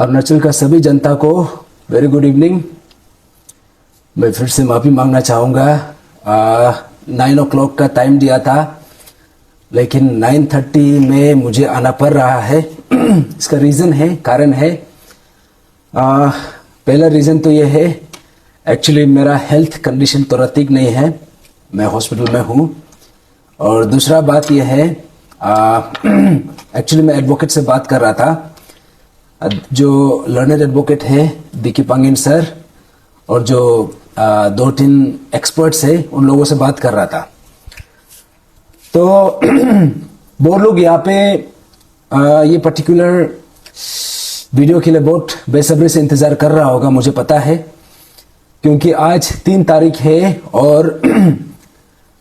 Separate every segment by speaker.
Speaker 1: अरुणाचल का सभी जनता को वेरी गुड इवनिंग। मैं फिर से माफ़ी मांगना चाहूँगा। 9 o'clock का टाइम दिया था, लेकिन 9:30 में मुझे आना पड़ रहा है। इसका रीज़न है, कारण है। पहला रीज़न तो ये है, एक्चुअली मेरा हेल्थ कंडीशन थोड़ा ठीक नहीं है, मैं हॉस्पिटल में हूँ। और दूसरा बात यह है, एक्चुअली मैं एडवोकेट से बात कर रहा था, जो लर्नड एडवोकेट है बीके पांगिन सर, और जो 2-3 एक्सपर्ट्स है, उन लोगों से बात कर रहा था। तो वो लोग यहाँ पे ये पर्टिकुलर वीडियो के लिए बहुत बेसब्री से इंतज़ार कर रहा होगा, मुझे पता है, क्योंकि आज 3 तारीख है और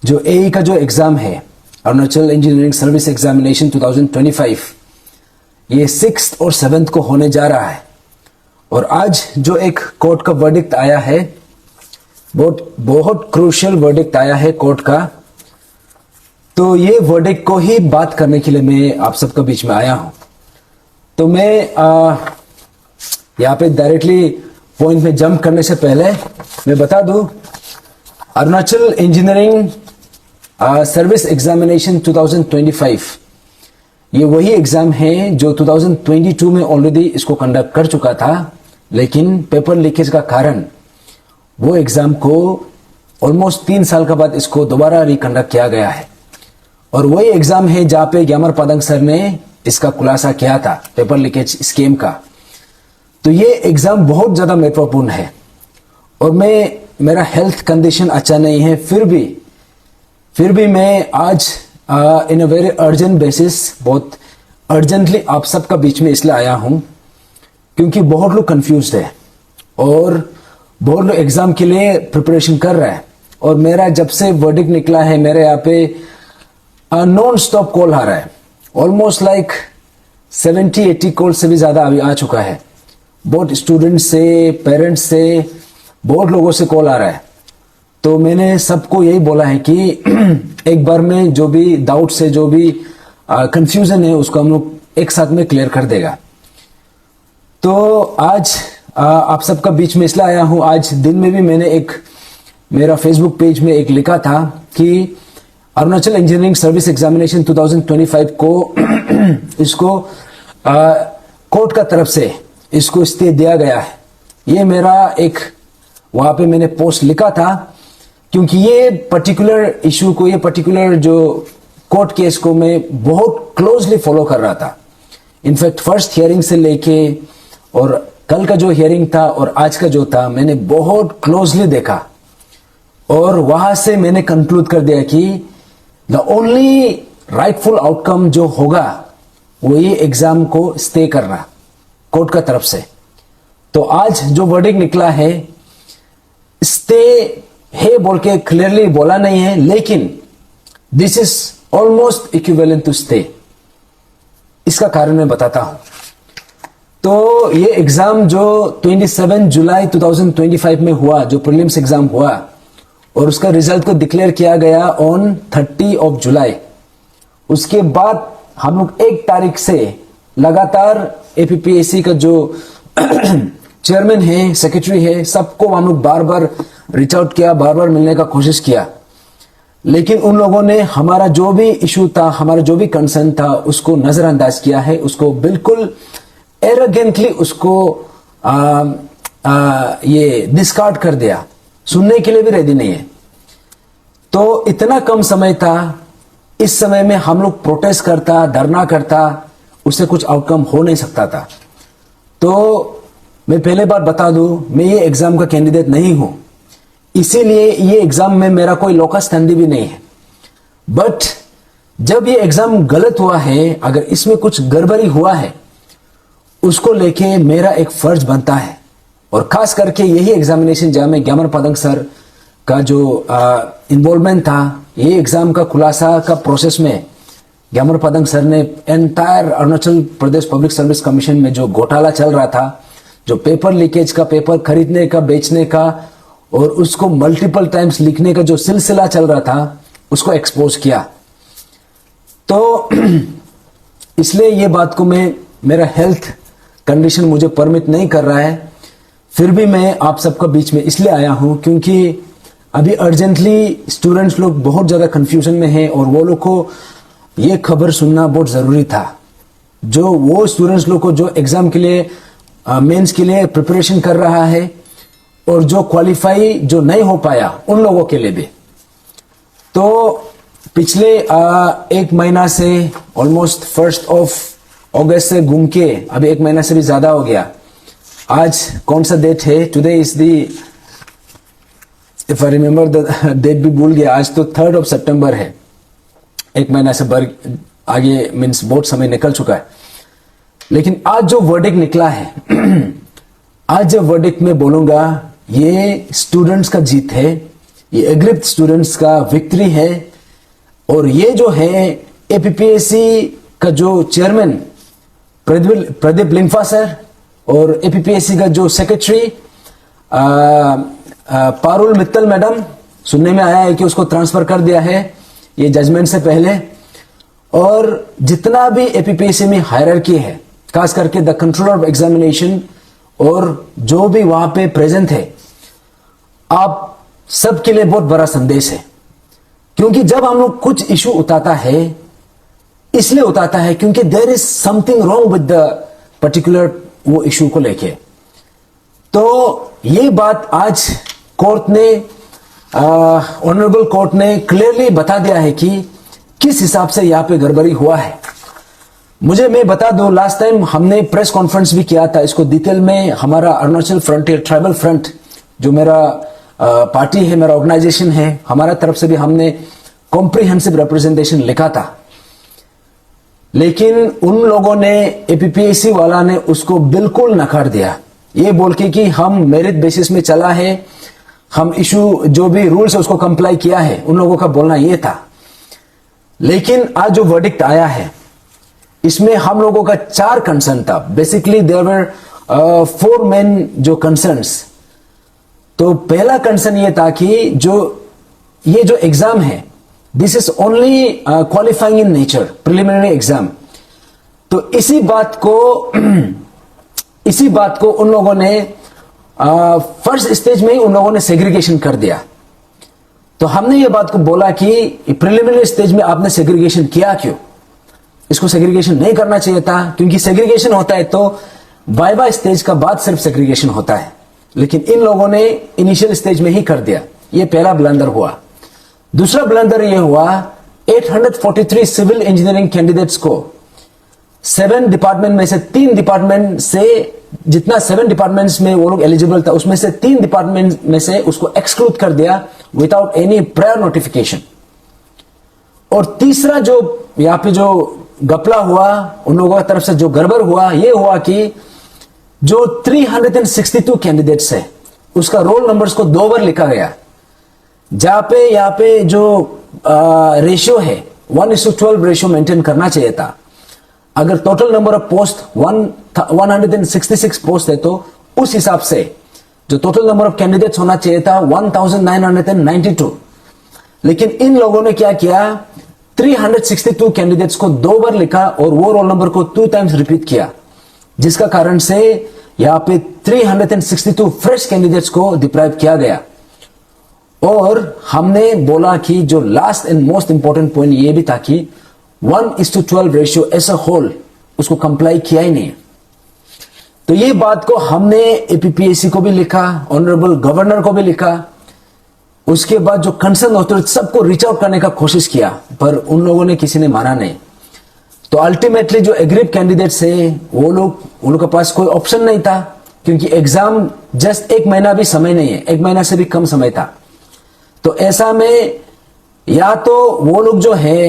Speaker 1: जो एई का जो एग्ज़ाम है, अरुणाचल इंजीनियरिंग सर्विस एग्जामिनेशन 2025, ये 6th और 7th को होने जा रहा है। और आज जो एक कोर्ट का वर्डिक्ट आया है, बहुत क्रूशियल वर्डिक्ट आया है कोर्ट का। तो ये वर्डिक्ट को ही बात करने के लिए मैं आप सबके बीच में आया हूं। तो मैं यहाँ पे डायरेक्टली पॉइंट में जंप करने से पहले मैं बता दूं, अरुणाचल इंजीनियरिंग सर्विस एग्जामिनेशन 2025 ये वही एग्जाम है जो 2022 में ऑलरेडी इसको कंडक्ट कर चुका था, लेकिन पेपर लीकेज का कारण वो एग्जाम को ऑलमोस्ट 3 साल के बाद इसको दोबारा रिकंडक्ट किया गया है। और वही एग्जाम है जहां पे ग्यामर पादंग सर ने इसका खुलासा किया था, पेपर लीकेज स्कीम का। तो ये एग्जाम बहुत ज्यादा महत्वपूर्ण है। और मेरा हेल्थ कंडीशन अच्छा नहीं है, फिर भी मैं आज इन अ वेरी अर्जेंट बेसिस, बहुत अर्जेंटली आप सबका बीच में इसलिए आया हूं, क्योंकि बहुत लोग कंफ्यूज्ड है और बहुत लोग एग्जाम के लिए प्रिपरेशन कर रहा है। और मेरा जब से वर्डिक्ट निकला है, मेरे यहाँ पे नॉन स्टॉप कॉल आ रहा है, ऑलमोस्ट लाइक 70-80 कॉल से भी ज्यादा अभी आ चुका है। बहुत स्टूडेंट्स से, पेरेंट्स से, बहुत लोगों से कॉल आ रहा है। तो मैंने सबको यही बोला है कि एक बार में जो भी डाउट्स है, जो भी कंफ्यूजन है, उसको हम लोग एक साथ में क्लियर कर देगा। तो आज आप सबका बीच में इसलिए आया हूं। आज दिन में भी मैंने मेरा फेसबुक पेज में एक लिखा था कि अरुणाचल इंजीनियरिंग सर्विस एग्जामिनेशन 2025 को इसको कोर्ट का तरफ से इसको स्टे दिया गया है। ये मेरा एक वहां पे मैंने पोस्ट लिखा था, क्योंकि ये पर्टिकुलर इशू को, ये पर्टिकुलर जो कोर्ट केस को मैं बहुत क्लोजली फॉलो कर रहा था। इनफैक्ट फर्स्ट हियरिंग से लेके और कल का जो हियरिंग था और आज का जो था, मैंने बहुत क्लोजली देखा। और वहां से मैंने कंक्लूड कर दिया कि द ओनली राइटफुल आउटकम जो होगा वो ये एग्जाम को स्टे करना कोर्ट का तरफ से। तो आज जो वर्डिक्ट निकला है, स्टे है बोल के क्लियरली बोला नहीं है, लेकिन this is almost equivalent to stay. इसका कारण मैं बताता हूं। तो ये एग्जाम जो 27 जुलाई 2025 में हुआ, जो प्रीलिम्स एग्जाम हुआ, और उसका रिजल्ट को डिक्लेयर किया गया ऑन 30 जुलाई। उसके बाद हम लोग 1 तारीख से लगातार एपीपीएससी का जो चेयरमैन है, सेक्रेटरी है, सबको हम लोग बार बार रीच आउट किया, बार बार मिलने का कोशिश किया, लेकिन उन लोगों ने हमारा जो भी इशू था, हमारा जो भी कंसर्न था, उसको नजरअंदाज किया है, उसको बिल्कुल एरोगेंटली उसको ये डिस्कार्ड कर दिया, सुनने के लिए भी रेडी नहीं है। तो इतना कम समय था, इस समय में हम लोग प्रोटेस्ट करता, धरना करता, उससे कुछ आउटकम हो नहीं सकता था। तो मैं पहले बार बता दूं, मैं ये एग्जाम का कैंडिडेट नहीं हूं, इसीलिए ये एग्जाम में मेरा कोई लोकस स्टैंडी भी नहीं है। बट जब ये एग्जाम गलत हुआ है, अगर इसमें कुछ गड़बड़ी हुआ है, उसको लेके मेरा एक फर्ज बनता है। और खास करके यही एग्जामिनेशन जहां में ग्यामर पादंग सर का जो इन्वॉल्वमेंट था, ये एग्जाम का खुलासा का प्रोसेस में ग्यामर पादंग सर ने entire Arunachal Pradesh public service commission में जो घोटाला चल रहा था, जो पेपर लीकेज का, पेपर खरीदने का, बेचने का, और उसको मल्टीपल टाइम्स लिखने का जो सिलसिला चल रहा था, उसको एक्सपोज किया। तो इसलिए ये बात को मैं, मेरा हेल्थ कंडीशन मुझे परमिट नहीं कर रहा है, फिर भी मैं आप सबका बीच में इसलिए आया हूं क्योंकि अभी अर्जेंटली स्टूडेंट्स लोग बहुत ज्यादा कंफ्यूजन में हैं और वो लोग को ये खबर सुनना बहुत जरूरी था। जो वो स्टूडेंट्स लोग को जो एग्जाम के लिए मेंस के लिए प्रिपरेशन कर रहा है और जो क्वालिफाई जो नहीं हो पाया उन लोगों के लिए भी। तो पिछले एक महीना से ऑलमोस्ट 1 अगस्त से घूम के अभी एक महीना से भी ज्यादा हो गया। आज कौन सा डेट है? Today is the, if I remember the date भी भूल गया। आज तो 3 सितंबर है। एक महीना से आगे मीन्स बहुत समय निकल चुका है। लेकिन आज जो वर्डिक्ट निकला है आज जो वर्डिक्ट में बोलूंगा ये स्टूडेंट्स का जीत है, ये एग्रिप्ट स्टूडेंट्स का विक्ट्री है। और ये जो है एपीपीएससी का जो चेयरमैन प्रदीप लिंफा सर और एपीपीएससी का जो सेक्रेटरी पारुल मित्तल मैडम, सुनने में आया है कि उसको ट्रांसफर कर दिया है ये जजमेंट से पहले। और जितना भी एपीपीएससी में हायरार्की है, खास करके द कंट्रोलर ऑफ एग्जामिनेशन और जो भी वहां पे प्रेजेंट है, आप सबके लिए बहुत बड़ा संदेश है। क्योंकि जब हम लोग कुछ इशू उठाता है, इसलिए उठाता है क्योंकि there is something wrong with the particular वो इशू को लेके। तो ये बात आज कोर्ट ने, ऑनरेबल कोर्ट ने क्लियरली बता दिया है कि किस हिसाब से यहां पे गड़बड़ी हुआ है। मैं बता दूं, लास्ट टाइम हमने प्रेस कॉन्फ्रेंस भी किया था इसको डिटेल में। हमारा अरुणाचल फ्रंटियर ट्राइबल फ्रंट जो मेरा पार्टी है, मेरा ऑर्गेनाइजेशन है, हमारा तरफ से भी हमने कॉम्प्रिहेंसिव रिप्रेजेंटेशन लिखा था। लेकिन उन लोगों ने, एपीपीएससी वाला ने उसको बिल्कुल नकार दिया, ये बोल के कि हम मेरिट बेसिस में चला है, हम इशू जो भी रूल्स है उसको कंप्लाई किया है, उन लोगों का बोलना ये था। लेकिन आज जो वर्डिक्ट आया है इसमें हम लोगों का 4 कंसर्न था। बेसिकली देयर वर 4 मेन जो कंसर्न्स। तो पहला कंसर्न ये था कि ये जो एग्जाम है, this is only qualifying in nature, preliminary exam. तो इसी बात को उन लोगों ने फर्स्ट स्टेज में ही उन लोगों ने सेग्रीगेशन कर दिया। तो हमने ये बात को बोला कि प्रिलिमिनरी स्टेज में आपने सेग्रीगेशन किया क्यों? इसको सेग्रीगेशन नहीं करना चाहिए था, क्योंकि सेग्रीगेशन होता है तो वाइवा स्टेज का बाद सिर्फ सेग्रीगेशन होता है। लेकिन इन लोगों ने इनिशियल स्टेज में ही कर दिया। ये पहला ब्लंडर हुआ। दूसरा ब्लंडर ये हुआ, 843 सिविल इंजीनियरिंग कैंडिडेट्स को 7 डिपार्टमेंट में से 3 डिपार्टमेंट से, जितना 7 डिपार्टमेंट्स में वो लोग एलिजिबल था उसमें से 3 डिपार्टमेंट में से उसको एक्सक्लूड कर दिया विदाउट एनी प्रायर नोटिफिकेशन। और तीसरा जो यहां पे जो गपला हुआ उन लोगों की तरफ से, जो गड़बड़ हुआ, ये हुआ कि जो 362 कैंडिडेट्स है उसका रोल नंबर्स को 2 बार लिखा गया। जहां पे यहां पे जो रेशियो है 1:12 रेशियो मेंटेन करना चाहिए था। अगर total number of post 166 post है तो उस हिसाब से जो टोटल नंबर ऑफ कैंडिडेट्स होना चाहिए था 1992। लेकिन इन लोगों ने क्या किया, 362 कैंडिडेट्स को 2 बार लिखा और वो रोल नंबर को 2 टाइम्स रिपीट किया, जिसका कारण से यहां पे 362 फ्रेश कैंडिडेट्स को डिप्राइव किया गया। और हमने बोला कि जो last and most important point ये भी था कि 1:12 रेशियो एज अ होल उसको कंप्लाई किया ही नहीं। तो ये बात को हमने एपीपीएससी को भी लिखा, ऑनरेबल गवर्नर को भी लिखा, उसके बाद जो कंसर्न अथॉरिटी सबको रीच आउट करने का कोशिश किया, पर उन लोगों ने किसी ने माना नहीं। तो अल्टीमेटली जो एग्रीड कैंडिडेट्स है वो लोग के पास कोई ऑप्शन नहीं था, क्योंकि एग्जाम जस्ट 1 महीना भी समय नहीं है, 1 महीना से भी कम समय था। तो ऐसा में या तो वो लोग जो है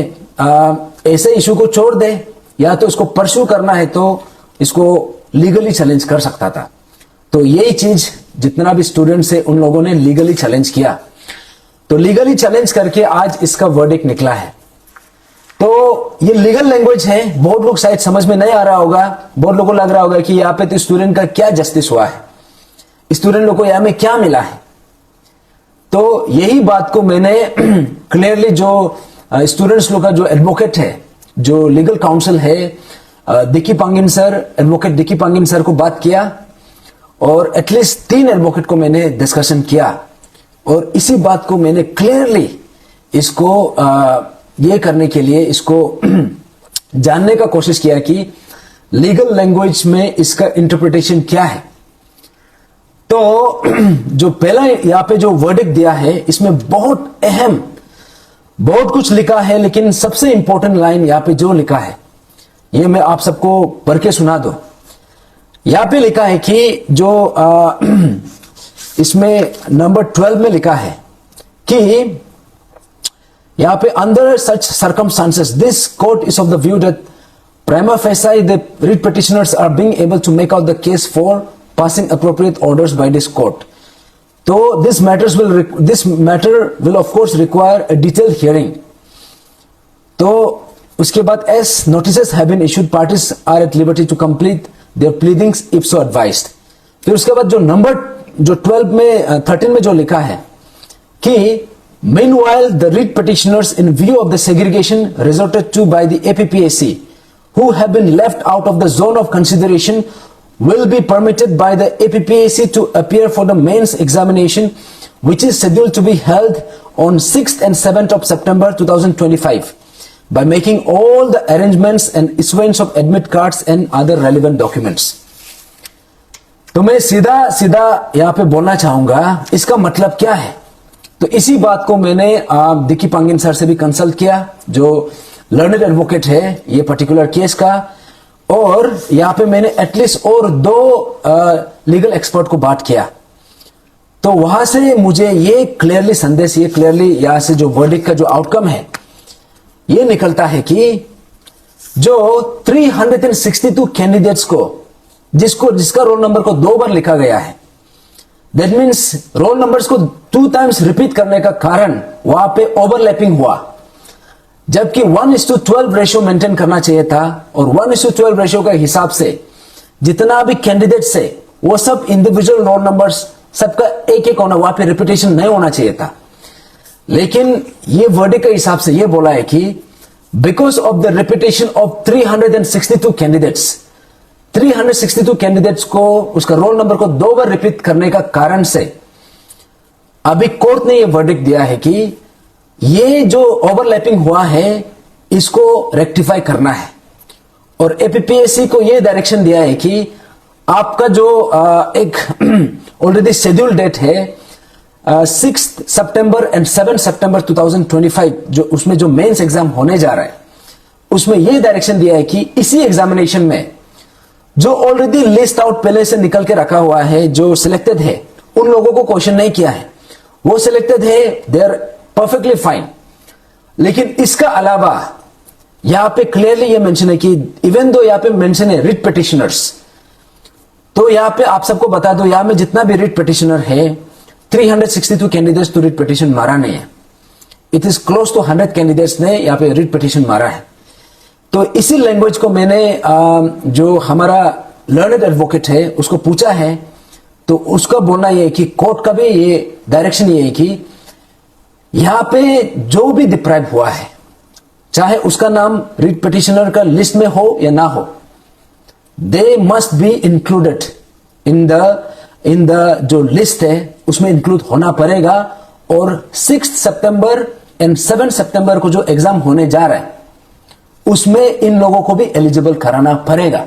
Speaker 1: ऐसे इशू को छोड़ दे, या तो इसको परस्यू करना है तो इसको लीगली चैलेंज कर सकता था। तो यही चीज जितना भी स्टूडेंट्स है उन लोगों ने लीगली चैलेंज किया। तो लीगली चैलेंज करके आज इसका वर्डिक्ट निकला है। तो ये लीगल लैंग्वेज है, बहुत लोग शायद समझ में नहीं आ रहा होगा, बहुत लोगों को लग रहा होगा कि यहाँ पे तो स्टूडेंट का क्या जस्टिस हुआ है, स्टूडेंट लोगों को यहाँ में क्या मिला है। तो यही बात को मैंने क्लियरली जो स्टूडेंट्स लोग का जो एडवोकेट है, जो लीगल काउंसिल है, Dicky Pangin sir, advocate Dicky Pangin sir को बात किया और एटलीस्ट 3 एडवोकेट को मैंने डिस्कशन किया और इसी बात को मैंने क्लियरली इसको ये करने के लिए इसको जानने का कोशिश किया कि लीगल लैंग्वेज में इसका इंटरप्रिटेशन क्या है। तो जो पहला यहां पे जो वर्डिक्ट दिया है इसमें बहुत अहम बहुत कुछ लिखा है, लेकिन सबसे इंपॉर्टेंट लाइन यहां पे जो लिखा है ये मैं आप सबको पढ़ के सुना दो। यहां पे लिखा है कि जो इसमें नंबर 12 में लिखा है कि यहां पे under such circumstances this court is of the view that prima facie the writ petitioners are being able to make out the case for passing appropriate orders by this court. So this matter will of course require a detailed hearing. तो उसके बाद as notices have been issued, parties are at liberty to complete their pleadings if so advised. फिर उसके बाद जो number जो 13 में जो लिखा है कि meanwhile the writ petitioners in view of the segregation resorted to by the APPAC who have been left out of the zone of consideration will be permitted by the APPAC to appear for the mains examination which is scheduled to be held on 6th and 7th of September 2025 by making all the arrangements and issuance of admit cards and other relevant documents. तो मैं सीधा यहां पे बोलना चाहूंगा इसका मतलब क्या है। तो इसी बात को मैंने डिकी पांगिन सर से भी कंसल्ट किया जो लर्नेड एडवोकेट है ये पर्टिकुलर केस का, और यहां पे मैंने एटलीस्ट और 2 लीगल एक्सपर्ट को बात किया। तो वहां से मुझे ये क्लियरली संदेश, ये क्लियरली यहां से जो वर्डिक्ट का जो आउटकम है ये निकलता है कि जो 362 कैंडिडेट्स को जिसका रोल नंबर को 2 बार लिखा गया है, दैट मीन्स रोल नंबर्स को 2 टाइम्स रिपीट करने का कारण वहां पे ओवरलैपिंग हुआ, जबकि 1:12 रेशियो मेंटेन करना चाहिए था और 1:12 रेशियो के हिसाब से जितना भी कैंडिडेट्स है वो सब इंडिविजुअल रोल नंबर्स सबका एक होना, वहां पे रिपीटेशन नहीं होना चाहिए था। लेकिन ये वर्डिक्ट के हिसाब से ये बोला है कि because of the repetition of 362 candidates को उसका रोल नंबर को 2 बार रिपीट करने का कारण से अभी कोर्ट ने ये वर्डिक्ट दिया है कि ये जो ओवरलैपिंग हुआ है इसको रेक्टिफाई करना है, और एपीपीएससी को ये डायरेक्शन दिया है कि आपका जो एक ऑलरेडी शेड्यूल डेट है 6 सितंबर एंड 7 सितंबर 2025 जो उसमें जो मेंस एग्जाम होने जा रहा है उसमें ये डायरेक्शन दिया है कि इसी एग्जामिनेशन में जो ऑलरेडी लिस्ट आउट पहले से निकल के रखा हुआ है, जो सिलेक्टेड है उन लोगों को क्वेश्चन नहीं किया है, वो सिलेक्टेड है, दे आर परफेक्टली फाइन। लेकिन इसका अलावा यहां पे क्लियरली ये मेंशन है कि इवन दो यहां पे मेंशन है रिट पिटिशनर्स, तो यहां पे आप सबको बता दो यहां में जितना भी रिट पिटिशनर है 362 कैंडिडेट्स तो रिट पिटिशन मारा नहीं है, it is close to 100 candidates ने यहां पे रिट पिटिशन मारा है। तो इसी लैंग्वेज को मैंने जो हमारा लर्नेड एडवोकेट है उसको पूछा है, तो उसका बोलना यह है कि कोर्ट का भी ये डायरेक्शन ये है कि यहां पे जो भी डिप्राइव हुआ है चाहे उसका नाम रिट पिटिशनर का लिस्ट में हो या ना हो, they must be included in the जो लिस्ट है उसमें इंक्लूड होना पड़ेगा, और 6 सितंबर एंड 7 सितंबर को जो एग्जाम होने जा रहा है उसमें इन लोगों को भी एलिजिबल कराना पड़ेगा।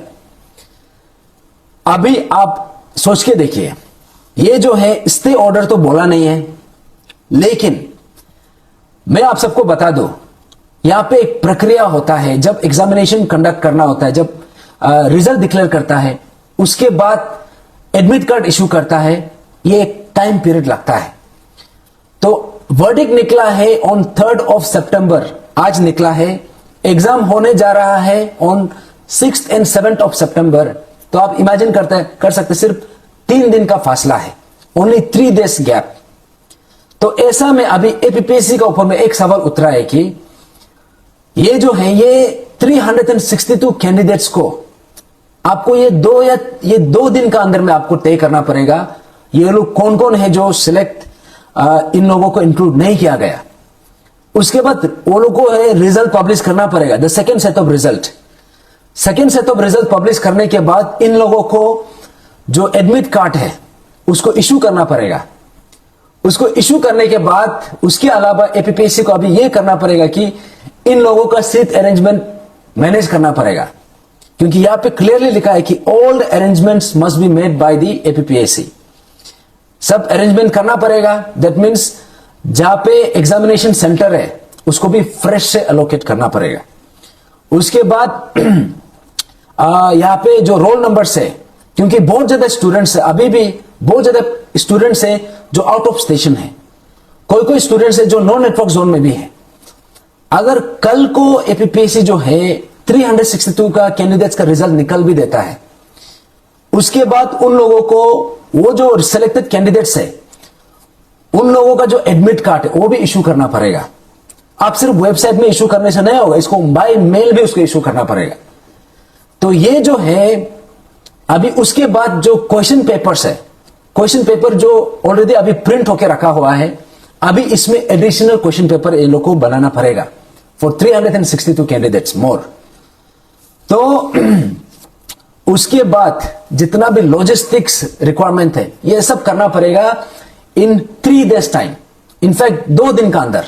Speaker 1: अभी आप सोच के देखिए, ये जो है स्टे ऑर्डर तो बोला नहीं है, लेकिन मैं आप सबको बता दूं यहां पे एक प्रक्रिया होता है जब एग्जामिनेशन कंडक्ट करना होता है, जब रिजल्ट डिक्लेयर करता है उसके बाद एडमिट कार्ड इशू करता है, ये एक टाइम पीरियड लगता है। तो वर्डिक्ट निकला है ऑन 3 सितंबर, आज निकला है, एग्जाम होने जा रहा है ऑन 6 एंड 7 सितंबर। तो आप इमेजिन कर सकते सिर्फ 3 दिन का फासला है, ओनली 3 डेज गैप। तो ऐसा में अभी एपीपीएससी का ऊपर में एक सवाल उतरा है कि ये जो है ये 362 कैंडिडेट्स को आपको ये 2 दिन का अंदर में आपको तय करना पड़ेगा ये लोग कौन कौन है जो सिलेक्ट इन लोगों को इंक्लूड नहीं किया गया। उसके बाद वो लोगों को है रिजल्ट पब्लिश करना पड़ेगा, the second set of result. Second set of result publish करने के बाद इन लोगों को जो एडमिट कार्ड है उसको इशू करना पड़ेगा। उसको इशू करने के बाद उसके अलावा एपीपीएससी को अभी यह करना पड़ेगा कि इन लोगों का सीट अरेंजमेंट मैनेज करना पड़ेगा, क्योंकि यहां पे क्लियरली लिखा है कि all arrangements must be made by the APPSC. सब अरेंजमेंट करना पड़ेगा। दैट मीन्स जहां पे एग्जामिनेशन सेंटर है उसको भी फ्रेश से एलोकेट करना पड़ेगा। उसके बाद यहां पे जो रोल नंबर्स है, क्योंकि बहुत ज्यादा स्टूडेंट्स है, अभी भी बहुत ज्यादा स्टूडेंट्स है जो आउट ऑफ स्टेशन है, कोई कोई स्टूडेंट्स है जो नो नेटवर्क जोन में भी है। अगर कल को एपीपीएससी जो है 362 का कैंडिडेट्स का रिजल्ट निकल भी देता है, उसके बाद उन लोगों को वो जो सिलेक्टेड कैंडिडेट्स है उन लोगों का जो एडमिट कार्ड है वो भी इशू करना पड़ेगा। आप सिर्फ वेबसाइट में इशू करने से नहीं होगा, इसको बाय मेल भी उसको इशू करना पड़ेगा। तो ये जो है अभी उसके बाद जो क्वेश्चन पेपर्स है, क्वेश्चन पेपर जो ऑलरेडी अभी प्रिंट होके रखा हुआ है, अभी इसमें एडिशनल क्वेश्चन पेपर इन लोगों को बनाना पड़ेगा फॉर 362 कैंडिडेट्स मोर। तो उसके बाद जितना भी लॉजिस्टिक्स रिक्वायरमेंट है ये सब करना पड़ेगा इन 3 days टाइम, इनफैक्ट 2 दिन का अंदर।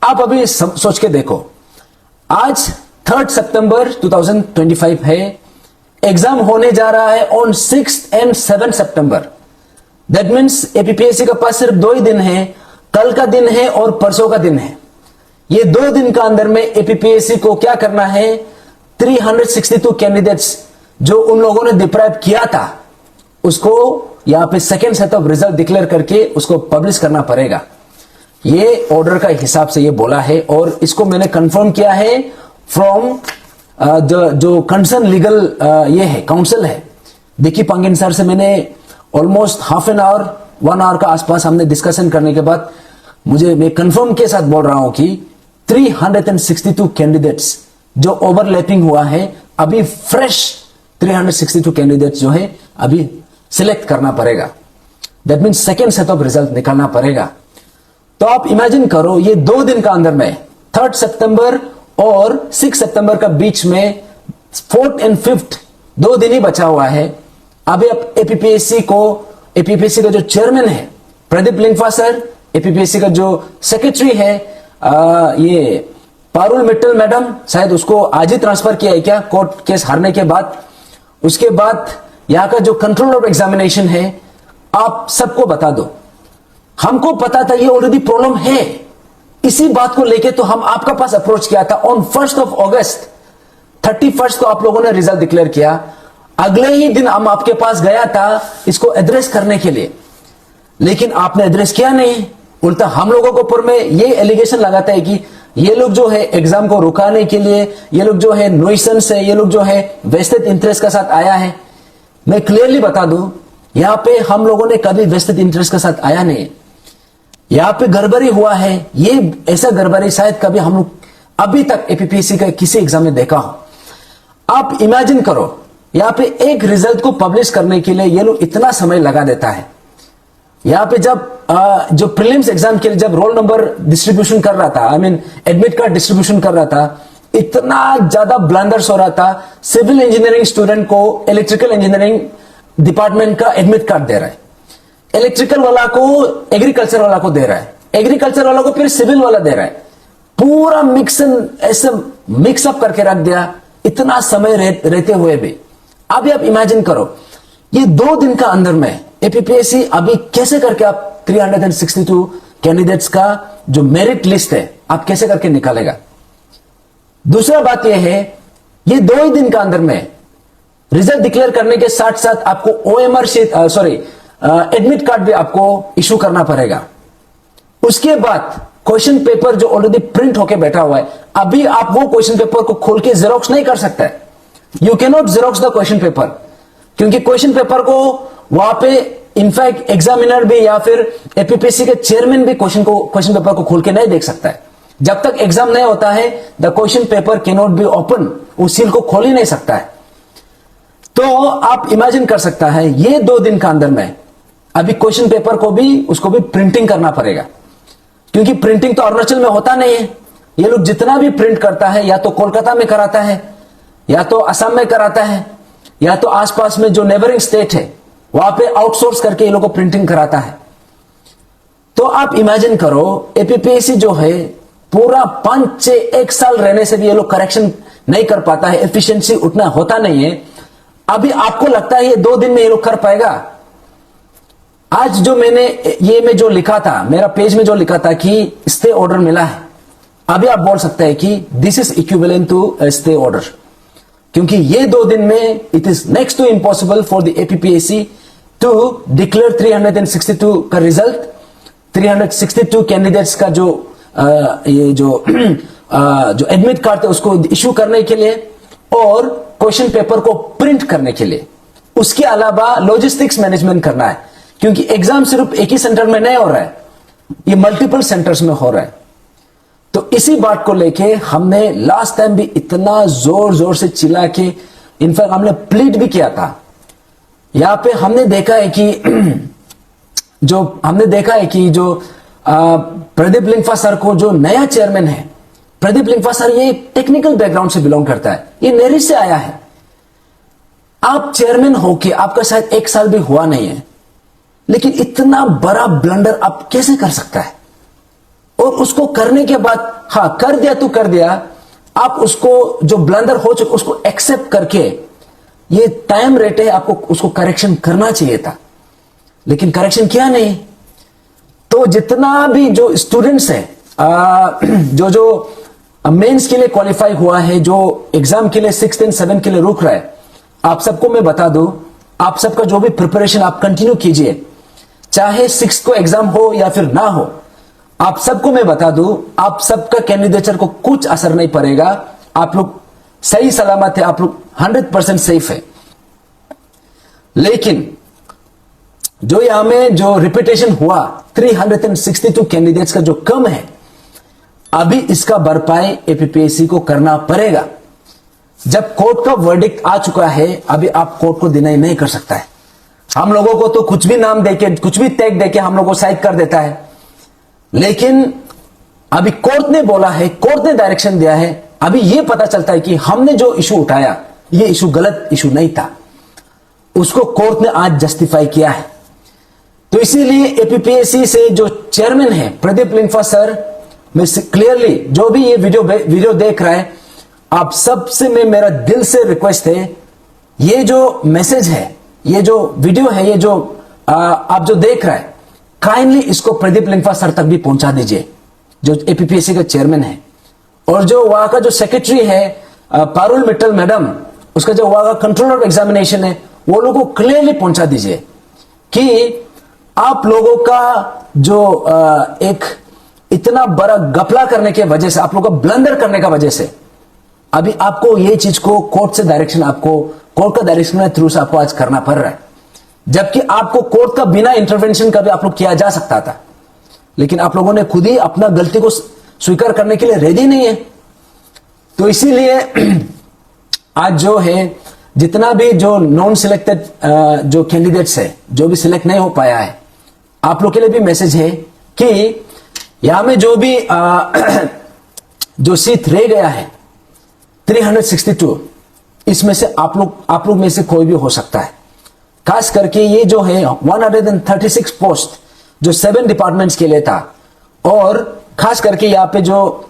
Speaker 1: आप अभी सोच के देखो, आज 3 सितंबर 2025 है, एग्जाम होने जा रहा है on 6 and 7 September. That means APPSC का पास सिर्फ 2 ही दिन है, कल का दिन है और परसों का दिन है। ये 2 दिन का अंदर में एपीपीएससी को क्या करना है, 362 कैंडिडेट्स जो उन लोगों ने डिप्राइव किया था उसको यहां पे second set of result declare करके उसको पब्लिश करना पड़ेगा। ये ऑर्डर का हिसाब से ये बोला है और इसको मैंने कंफर्म किया है फ्रॉम जो कंसर्न लीगल ये है काउंसिल है दिकी पंगिन सर से। मैंने almost half an hour 1 hour का आसपास हमने डिस्कशन करने के बाद मैं कंफर्म के साथ बोल रहा हूं कि 362 कैंडिडेट्स जो ओवरलैपिंग हुआ है, अभी फ्रेश 362 कैंडिडेट्स जो है अभी सिलेक्ट करना पड़ेगा। That means second set of result निकालना पड़ेगा। तो आप इमेजिन करो ये 2 दिन का अंदर में 3 सितंबर और 6 सितंबर का बीच में 4th and 5th 2 दिन ही बचा हुआ है। अभी आप एपीपीएससी का जो चेयरमैन है प्रदीप लिंगफा सर, एपीपीएससी का जो सेक्रेटरी है ये पारुल मित्तल मैडम, शायद उसको आज ही ट्रांसफर किया है क्या कोर्ट केस हारने के बाद। उसके बाद यहां का जो कंट्रोल ऑफ एग्जामिनेशन है, आप सबको बता दो, हमको पता था ये ऑलरेडी प्रॉब्लम है, इसी बात को लेके तो हम आपका पास अप्रोच किया था on 1st of August। 31st को आप लोगों ने रिजल्ट डिक्लेयर किया, अगले ही दिन हम आपके पास गया था इसको एड्रेस करने के लिए, लेकिन आपने एड्रेस किया नहीं। उल्टा हम लोगों को ऊपर में ये एलिगेशन लगाता है कि ये लोग जो है एग्जाम को रुकाने के लिए, ये लोग जो है नोइसेंस है, ये लोग जो है वेस्टेड इंटरेस्ट के साथ आया है। मैं क्लियरली बता दूं, यहां पे हम लोगों ने कभी वेस्टेड इंटरेस्ट के साथ आया नहीं, यहां पे गड़बड़ी हुआ है। ये ऐसा गड़बड़ी शायद कभी हम लोग अभी तक एपीपीएससी का किसी एग्जाम में देखा हो। आप इमेजिन करो, यहां पे एक रिजल्ट को पब्लिश करने के लिए ये लोग इतना समय लगा देता है। यहां पे जब जो प्रीलिम्स एग्जाम के लिए जब रोल नंबर डिस्ट्रीब्यूशन कर रहा था, एडमिट कार्ड डिस्ट्रीब्यूशन कर रहा था, इतना ज्यादा ब्लंडर्स हो रहा था। सिविल इंजीनियरिंग स्टूडेंट को इलेक्ट्रिकल इंजीनियरिंग डिपार्टमेंट का एडमिट कार्ड दे रहा है, इलेक्ट्रिकल वाला को एग्रीकल्चर वाला को दे रहा है, एग्रीकल्चर वाला को फिर सिविल वाला दे रहा है। पूरा ऐसे मिक्सअप करके रख दिया इतना समय रहते हुए भी। अभी आप इमेजिन करो, ये 2 दिन का अंदर में एपीपीएससी अभी कैसे करके आप 362 कैंडिडेट्स का जो मेरिट लिस्ट है आप कैसे करके निकालेगा। दूसरा बात यह है, ये 2 ही दिन का अंदर में रिजल्ट डिक्लेयर करने के साथ साथ आपको ओएमआर शीट एडमिट कार्ड भी आपको इशू करना पड़ेगा। उसके बाद क्वेश्चन पेपर जो ऑलरेडी प्रिंट होके बैठा हुआ है, अभी आप वो क्वेश्चन पेपर को खोल के जेरोक्स नहीं कर सकते। You can not xerox the question paper, क्योंकि क्वेश्चन पेपर को वहां पे इनफैक्ट एग्जामिनर भी या फिर एपीपीएससी के चेयरमैन भी क्वेश्चन पेपर को खोल के नहीं देख सकता है। जब तक एग्जाम नहीं होता है the question paper can not be open, उस सील को खोल ही नहीं सकता है। तो आप इमेजिन कर सकता है ये 2 दिन का अंदर में अभी क्वेश्चन पेपर को भी उसको भी प्रिंटिंग करना पड़ेगा, क्योंकि प्रिंटिंग तो अरुणाचल में होता नहीं है। ये लोग जितना भी प्रिंट करता है या तो कोलकाता में कराता है या तो असम में कराता है, या तो आसपास में जो नेबरिंग स्टेट है वहां पे आउटसोर्स करके ये लोग को प्रिंटिंग कराता है। तो आप इमेजिन करो, एपीपीएससी जो है पूरा 5-6-1 साल रहने से भी ये लोग करेक्शन नहीं कर पाता है, एफिशिएंसी उतना होता नहीं है। अभी आपको लगता है ये 2 दिन में ये लोग कर पाएगा? आज जो मैं जो लिखा था, मेरा पेज में जो लिखा था कि स्टे ऑर्डर मिला है, अभी आप बोल सकते हैं कि this is equivalent to stay order, क्योंकि ये 2 दिन में it is next to impossible for the APPSC to declare 362 का रिजल्ट, 362 कैंडिडेट्स का जो ये जो एडमिट कार्ड थे उसको इश्यू करने के लिए और क्वेश्चन पेपर को प्रिंट करने के लिए। उसके अलावा लॉजिस्टिक्स मैनेजमेंट करना है, क्योंकि एग्जाम सिर्फ एक ही सेंटर में नहीं हो रहा है, ये मल्टीपल सेंटर्स में हो रहा है। तो इसी बात को लेके हमने लास्ट टाइम भी इतना जोर जोर से चिल्ला के, इनफैक्ट हमने प्लीड भी किया था। यहां पे हमने देखा है कि जो प्रदीप लिंगफा सर को जो नया चेयरमैन है, प्रदीप लिंगफा सर ये टेक्निकल बैकग्राउंड से बिलोंग करता है, ये नेरी से आया है। आप चेयरमैन होके आपका शायद 1 साल भी हुआ नहीं है, लेकिन इतना बड़ा ब्लंडर आप कैसे कर सकता है? और उसको करने के बाद, हाँ कर दिया तो कर दिया, आप उसको जो ब्लंडर हो चुका उसको एक्सेप्ट करके, ये टाइम रेट है, आपको उसको करेक्शन करना चाहिए था, लेकिन करेक्शन किया नहीं। तो जितना भी जो स्टूडेंट्स है जो मेंस के लिए क्वालिफाई हुआ है, जो एग्जाम के लिए 6th and 7th के लिए रुक रहा है, आप सबको मैं बता दूं, आप सबका जो भी प्रिपरेशन आप कंटिन्यू कीजिए, चाहे 6th को एग्जाम हो या फिर ना हो। आप सबको मैं बता दूं, आप सबका कैंडिडेचर को कुछ असर नहीं पड़ेगा, आप लोग सही सलामत है, आप लोग 100% सेफ है। लेकिन जो यहां में जो रिपीटेशन हुआ 362 कैंडिडेट्स का जो कम है, अभी इसका भरपाई एपीपीएससी को करना पड़ेगा। जब कोर्ट का वर्डिक्ट आ चुका है, अभी आप कोर्ट को डिनाई नहीं कर सकता है। हम लोगों को तो कुछ भी नाम देके, कुछ भी टैग देके हम लोगों को साइड कर देता है, लेकिन अभी कोर्ट ने बोला है, कोर्ट ने डायरेक्शन दिया है, अभी यह पता चलता है कि हमने जो इशू उठाया ये इशू गलत इशू नहीं था, उसको कोर्ट ने आज जस्टिफाई किया है। तो इसीलिए एपीपीएससी से जो चेयरमैन है प्रदीप लिंगफा सर, मैं क्लियरली जो भी ये वीडियो देख रहा है, आप सबसे में मेरा दिल से रिक्वेस्ट है, ये जो मैसेज है, ये जो वीडियो है, ये जो आप जो देख रहा है, काइंडली इसको प्रदीप लिंगफा सर तक भी पहुंचा दीजिए, जो एपीपीएससी का चेयरमैन है। और जो वहां का जो सेक्रेटरी है पारुल मित्तल मैडम, उसका जो वहां का कंट्रोलर ऑफ एग्जामिनेशन है, वो लोगों को क्लियरली पहुंचा दीजिए कि आप लोगों का जो एक इतना बड़ा गपला करने के वजह से, आप लोगों का ब्लंडर करने का वजह से, अभी आपको ये चीज को कोर्ट से डायरेक्शन, आपको कोर्ट का डायरेक्शन के थ्रू से आपको आज करना पड़ रहा है, जबकि आपको कोर्ट का बिना इंटरवेंशन का भी आप लोग किया जा सकता था, लेकिन आप लोगों ने खुद ही अपना गलती को स्वीकार करने के लिए रेडी नहीं है। तो इसीलिए आज जो है, जितना भी जो नॉन सिलेक्टेड जो कैंडिडेट्स है, जो भी सिलेक्ट नहीं हो पाया है, आप लोग के लिए भी मैसेज है कि यहां में जो भी जो सीट रह गया है 362, इसमें से आप लोग में से कोई भी हो सकता है। खास करके ये जो है 136 पोस्ट जो 7 डिपार्टमेंट्स के लिए था, और खास करके यहाँ पे जो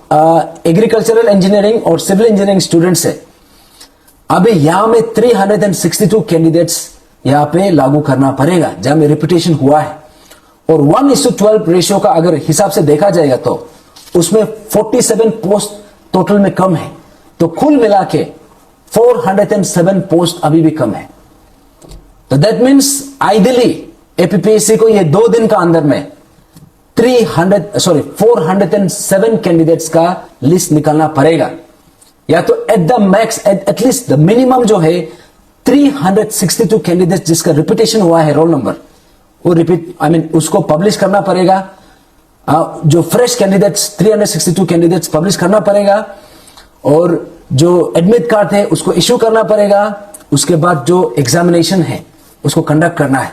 Speaker 1: एग्रीकल्चरल इंजीनियरिंग और सिविल इंजीनियरिंग स्टूडेंट्स है, अभी यहां में 362 कैंडिडेट्स यहां पे लागू करना पड़ेगा, जहां में रिपीटेशन हुआ है। और 1:12 रेशियो का अगर हिसाब से देखा जाएगा तो उसमें 47 पोस्ट टोटल में कम है, तो कुल मिला के 407 पोस्ट अभी भी कम है। तो दैट मीन्स आइडियली एपीपीएससी को ये 2 दिन का अंदर में 407 कैंडिडेट्स का लिस्ट निकालना पड़ेगा, या तो at the max at least the minimum जो है 362 कैंडिडेट्स जिसका रिपीटेशन हुआ है रोल नंबर, वो उसको पब्लिश करना पड़ेगा। जो फ्रेश कैंडिडेट्स 362 कैंडिडेट्स पब्लिश करना पड़ेगा, और जो एडमिट कार्ड है उसको इश्यू करना पड़ेगा। उसके बाद जो एग्जामिनेशन है उसको कंडक्ट करना है।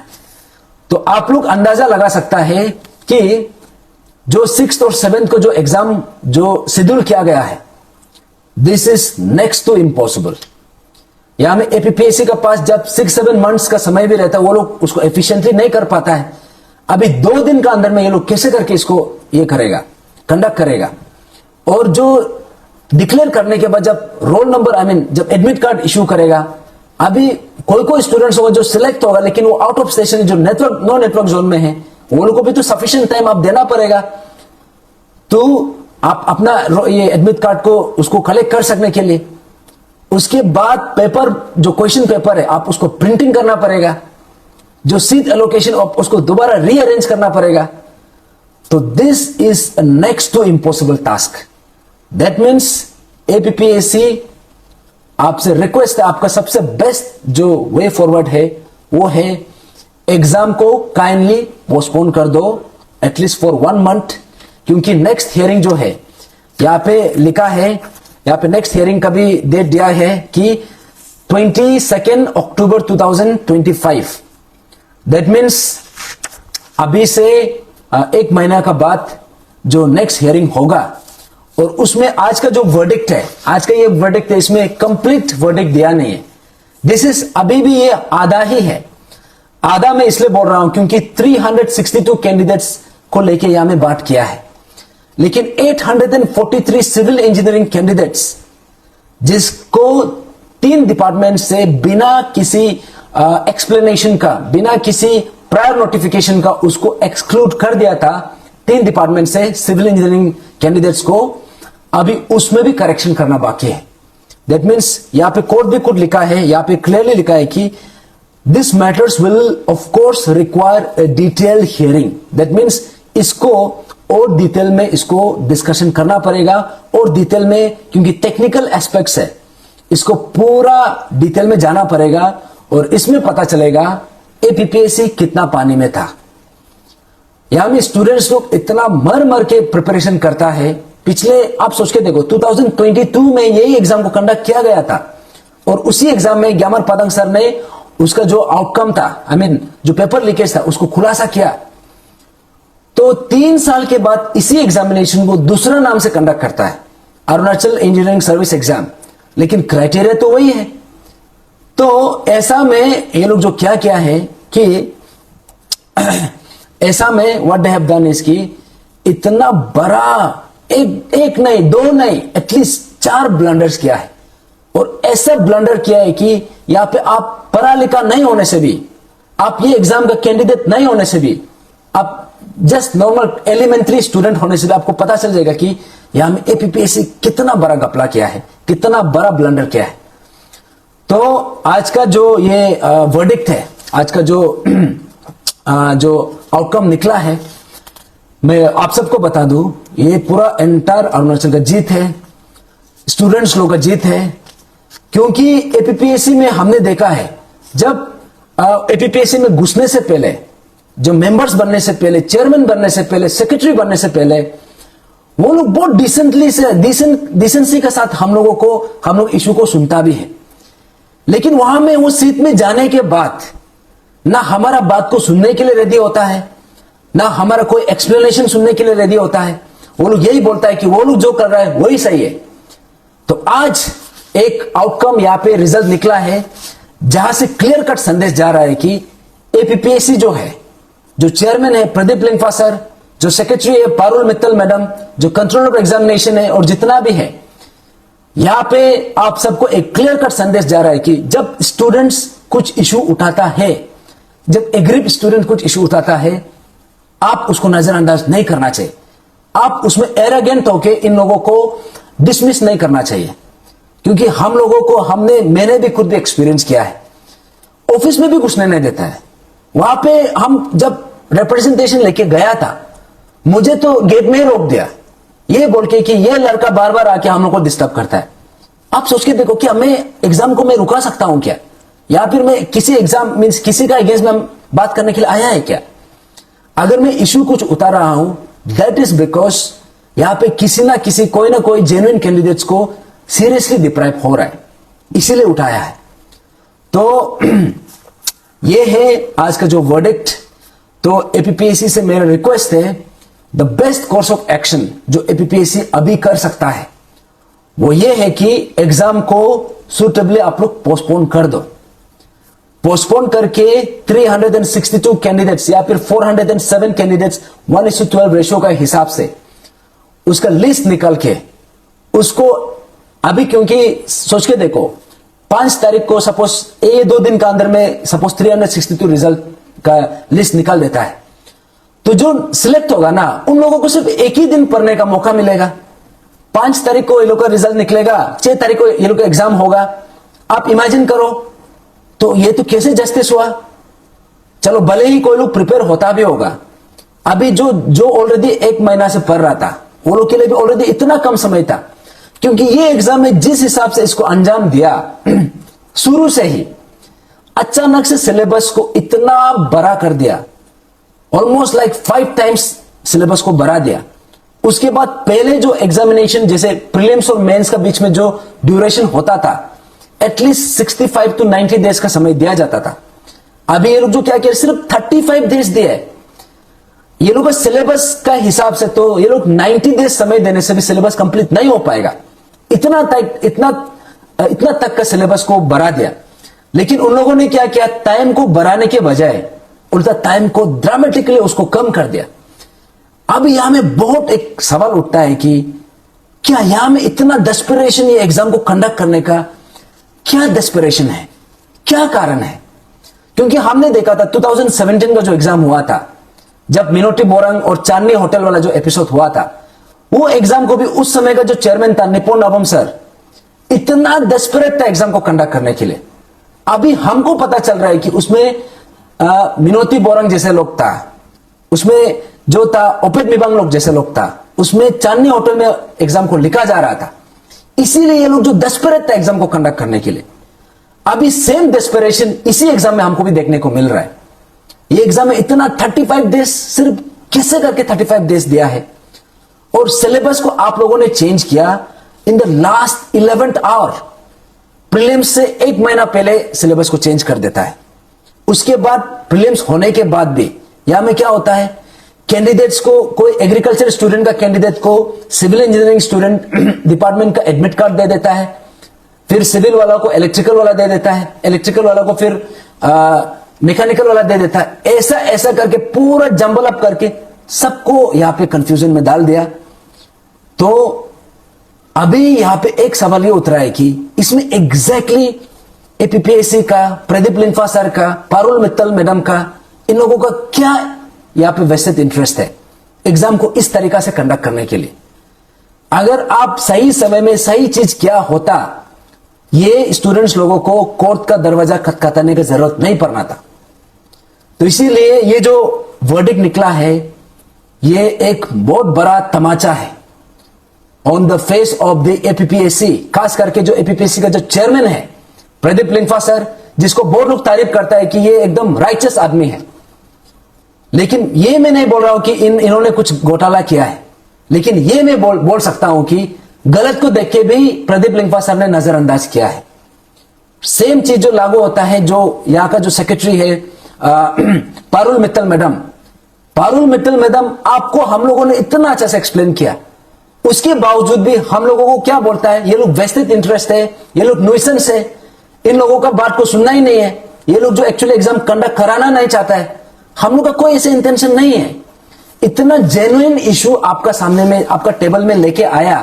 Speaker 1: तो आप लोग अंदाजा लगा सकता है कि जो 6th और 7th को जो एग्जाम जो शेड्यूल किया गया है, this is next to impossible. यहां में एपीपीएससी का पास जब 6-7 मंथ्स का समय भी रहता है, वो लोग उसको एफिशिएंटली नहीं कर पाता है। अभी 2 दिन का अंदर में ये लोग कैसे करके इसको ये करेगा, कंडक्ट करेगा। और जो डिक्लेयर करने के बाद जब रोल नंबर जब एडमिट कार्ड इश्यू करेगा, अभी कोई स्टूडेंट्स होगा जो सिलेक्ट होगा, लेकिन वो आउट ऑफ स्टेशन जो नेटवर्क नो नेटवर्क जोन में है, वो लोग को भी तो सफिशिएंट टाइम आप देना पड़ेगा। तो आप अपना ये एडमिट कार्ड को उसको कलेक्ट कर सकने के लिए, उसके बाद पेपर जो क्वेश्चन पेपर है आप उसको प्रिंटिंग करना पड़ेगा, जो सीट एलोकेशन आप उसको दोबारा रीअरेंज करना पड़ेगा। तो this is next to impossible task. That means APPSC आपसे रिक्वेस्ट है, आपका सबसे बेस्ट जो वे फॉरवर्ड है वो है एग्जाम को काइंडली पोस्टपोन कर दो एटलीस्ट फॉर 1 मंथ, क्योंकि नेक्स्ट हियरिंग जो है यहां पे लिखा है, यहां पे नेक्स्ट हियरिंग का भी डेट दिया है कि 22 अक्टूबर 2025। दैट मीन्स अभी से 1 महीना का बाद जो नेक्स्ट हियरिंग होगा, और उसमें आज का जो वर्डिक्ट है, आज का ये वर्डिक्ट है, इसमें कंप्लीट वर्डिक्ट दिया नहीं है। दिस इज अभी भी ये आधा ही है। आधा मैं इसलिए बोल रहा हूं क्योंकि 362 कैंडिडेट्स को लेके यहां में बात किया है, लेकिन 843 सिविल इंजीनियरिंग कैंडिडेट्स जिसको 3 डिपार्टमेंट से बिना किसी एक्सप्लेनेशन का, बिना किसी प्रायर नोटिफिकेशन का उसको एक्सक्लूड कर दिया था 3 डिपार्टमेंट से सिविल इंजीनियरिंग कैंडिडेट्स को, अभी उसमें भी करेक्शन करना बाकी है। दैट मीन्स यहां पे कोड भी कुछ लिखा है, यहां पे क्लियरली लिखा है कि this matters will of course require a detailed hearing. That means इसको और डिटेल में इसको डिस्कशन करना पड़ेगा, और डिटेल में क्योंकि टेक्निकल एस्पेक्ट्स है, इसको पूरा डिटेल में जाना पड़ेगा, और इसमें पता चलेगा एपीपीएससी कितना पानी में था। यहां में स्टूडेंट्स लोग इतना मर मर के प्रिपरेशन करता है। पिछले आप सोच के देखो 2022 में यही एग्जाम को कंडक्ट किया गया था, और उसी एग्जाम में ग्यामर पादंग सर ने उसका जो आउटकम था, जो पेपर लीकेज था, उसको खुलासा किया। तो 3 साल के बाद इसी एग्जामिनेशन को दूसरा नाम से कंडक्ट करता है, अरुणाचल इंजीनियरिंग सर्विस एग्जाम, लेकिन क्राइटेरिया तो वही है। तो ऐसा में ये लोग जो क्या किया है कि ऐसा में what they have done is कि इतना बड़ा एक नहीं 2 नहीं एटलीस्ट 4 ब्लंडर्स किया है, और ऐसा ब्लंडर किया है कि यहां पे आप पढ़ा लिखा नहीं होने से भी, आप ये एग्जाम का कैंडिडेट नहीं होने से भी, आप जस्ट नॉर्मल एलिमेंट्री स्टूडेंट होने से भी आपको पता चल जाएगा कि यहां में एपीपीएससी कितना बड़ा घपला किया है, कितना बड़ा ब्लंडर किया है। तो आज का जो ये वर्डिक्ट है, आज का जो आउटकम निकला है, मैं आप सबको बता दूं, ये पूरा एंटायर अरुणाचल का जीत है, स्टूडेंट्स लोग का जीत है। क्योंकि एपीपीएससी में हमने देखा है, जब एपीपीएससी में घुसने से पहले, जो मेंबर्स बनने से पहले, चेयरमैन बनने से पहले, सेक्रेटरी बनने से पहले, वो लोग बहुत डिसेंसी के साथ हम लोग इशू को सुनता भी है। लेकिन वहां में उस सीट में जाने के बाद ना हमारा बात को सुनने के लिए रेडी होता है, ना हमारा कोई एक्सप्लेनेशन सुनने के लिए रेडी होता है। वो लोग यही बोलता है कि वो लोग जो कर रहा है वही सही है। तो आज एक आउटकम यहां पे रिजल्ट निकला है, जहां से क्लियर कट संदेश जा रहा है कि एपीपीएससी जो है, जो चेयरमैन है प्रदीप लिंगफा सर, जो सेक्रेटरी है पारुल मित्तल मैडम, जो कंट्रोलर ऑफ एग्जामिनेशन है, और जितना भी है, यहां पे आप सबको एक क्लियर कट संदेश जा रहा है कि जब स्टूडेंट्स कुछ इशू उठाता है, जब एग्रीड स्टूडेंट कुछ इशू उठाता है, आप उसको नजरअंदाज नहीं करना चाहिए। आप उसमें एरोगेंट होके इन लोगों को डिसमिस नहीं करना चाहिए, क्योंकि हम लोगों को मैंने भी खुद भी एक्सपीरियंस किया है, ऑफिस में भी घुसने नहीं देता है। वहां पे हम जब रिप्रेजेंटेशन लेके गया था, मुझे तो गेट में ही रोक दिया, ये बोल के कि ये लड़का बार बार आके हम लोग को डिस्टर्ब करता है। आप सोच के देखो कि मैं एग्जाम को मैं रुका सकता हूं क्या, या फिर मैं किसी एग्जाम मींस किसी का अगेंस्ट में बात करने के लिए आया है क्या? अगर मैं इशू कुछ उतार रहा हूं, दैट इज बिकॉज यहां पे किसी ना किसी कोई ना कोई जेन्युइन कैंडिडेट्स को सीरियसली डिप्राइव हो रहा है, इसीलिए उठाया है। तो ये है आज का जो वर्डिक्ट। तो एपीपीएससी से मेरा रिक्वेस्ट है, the best course of action जो एपीपीएससी अभी कर सकता है वो ये है कि एग्जाम को सुटेबली आप लोग पोस्टपोन कर दो। पोस्टपोन करके 362 कैंडिडेट्स या फिर 407 कैंडिडेट्स 1:12 रेशियो का हिसाब से उसका लिस्ट निकाल के उसको अभी, क्योंकि सोच के देखो 5 तारीख को सपोज ये 2 दिन का अंदर में सपोज 362 रिजल्ट का लिस्ट निकाल देता है, तो जो सिलेक्ट होगा ना उन लोगों को सिर्फ एक ही दिन पढ़ने का मौका मिलेगा। 5 तारीख को ये लोग का रिजल्ट निकलेगा, 6 तारीख को ये लोग का एग्जाम होगा। आप इमेजिन करो, तो ये तो कैसे जस्टिस हुआ। चलो भले ही कोई लोग प्रिपेयर होता भी होगा, अभी जो ऑलरेडी 1 महीना से पढ़ रहा था वो लोग के लिए भी ऑलरेडी इतना कम समय था, क्योंकि ये एग्जाम में जिस हिसाब से इसको अंजाम दिया शुरू से ही अचानक से सिलेबस को इतना बड़ा कर दिया, ऑलमोस्ट लाइक 5 टाइम्स सिलेबस को बढ़ा दिया। उसके बाद पहले जो एग्जामिनेशन जैसे प्रीलिम्स और मेंस का बीच में जो ड्यूरेशन होता था एटलीस्ट 65 to 90 डेज का समय दिया जाता था, अभी ये लोग जो क्या किया सिर्फ 35 डेज दिए। ये लोग का सिलेबस का हिसाब से तो ये लोग 90 डेज समय देने से भी सिलेबस कंप्लीट नहीं हो पाएगा, इतना तक का सिलेबस को बढ़ा दिया। लेकिन उन लोगों ने क्या किया, टाइम को बढ़ाने के बजाय उल्टा टाइम को ड्रामेटिकली उसको कम कर दिया। अब यहां में बहुत एक सवाल उठता है कि क्या यहां में इतना डेस्परेशन ये एग्जाम को कंडक्ट करने का क्या डेस्परेशन है, क्या कारण है? क्योंकि हमने देखा था 2017 का जो एग्जाम हुआ था, जब मिनोटी बोरंग और चांदनी होटल वाला जो एपिसोड हुआ था, वो एग्जाम को भी उस समय का जो चेयरमैन था निपुण नवम सर इतना डेस्परेट था एग्जाम को कंडक्ट करने के लिए। अभी हमको पता चल रहा है कि उसमें मिनोती बोरंग जैसे लोग था, उसमें जो था ओपेद मिबांग लोग जैसे लोग था, उसमें चांदनी होटल में एग्जाम को लिखा जा रहा था। इसीलिए ये लोग जो डेस्परेट था एग्जाम को कंडक्ट करने के लिए, अभी सेम डेस्परेशन इसी एग्जाम में हमको भी देखने को मिल रहा है। ये एग्जाम में इतना 35 डेज सिर्फ कैसे करके 35 डेज दिया है, और सिलेबस को आप लोगों ने चेंज किया in the last 11th hour. Prelims से 1 महीना पहले सिलेबस को चेंज कर देता है। उसके बाद प्रीलिम्स होने के बाद भी यहां में क्या होता है, कैंडिडेट्स को, कोई एग्रीकल्चर स्टूडेंट का कैंडिडेट को सिविल इंजीनियरिंग स्टूडेंट डिपार्टमेंट का एडमिट कार्ड दे देता है, फिर सिविल वाला को इलेक्ट्रिकल वाला दे देता है, इलेक्ट्रिकल वाला को फिर मैकेनिकल वाला दे देता है। ऐसा ऐसा करके पूरा जंबल अप करके सबको यहां पे कंफ्यूजन में डाल दिया। तो अभी यहां पे एक सवाल ये उतरा है कि इसमें एग्जैक्टली एपीपीएससी का, प्रदीप लिंफा सर का, पारुल मित्तल मैडम का, इन लोगों का क्या यहां पे वेस्टेड इंटरेस्ट है एग्जाम को इस तरीका से कंडक्ट करने के लिए? अगर आप सही समय में सही चीज किया होता, ये स्टूडेंट्स लोगों को कोर्ट का दरवाजा खटखटाने की जरूरत नहीं पड़ना था। तो इसीलिए ये जो वर्डिक्ट निकला है, ये एक बहुत बड़ा तमाचा है on the face of the APPSC, खास करके जो एपीपीएससी का जो चेयरमैन है प्रदीप लिंफा सर, जिसको बहुत लोग तारीफ करता है कि ये एकदम राइचस आदमी है। लेकिन ये मैं नहीं बोल रहा हूं कि इन्होंने कुछ घोटाला किया है, लेकिन ये मैं बोल सकता हूं कि गलत को देख के भी प्रदीप लिंफा सर ने नजरअंदाज किया है। सेम चीज जो लागू होता है, जो यहां का जो सेक्रेटरी है पारुल मित्तल मैडम, आपको हम लोगों ने इतना अच्छा से एक्सप्लेन किया, उसके बावजूद भी हम लोगों को क्या बोलता है, ये लोग वेस्टेड इंटरेस्ट है, ये लोग न्यूसेंस है, इन लोगों का बात को सुनना ही नहीं है, ये लोग जो एक्चुअली एग्जाम कंडक्ट कराना नहीं चाहता है। हम लोग का कोई ऐसे इंटेंशन नहीं है। इतना जेन्युइन इशू आपका सामने में, आपका टेबल में लेके आया,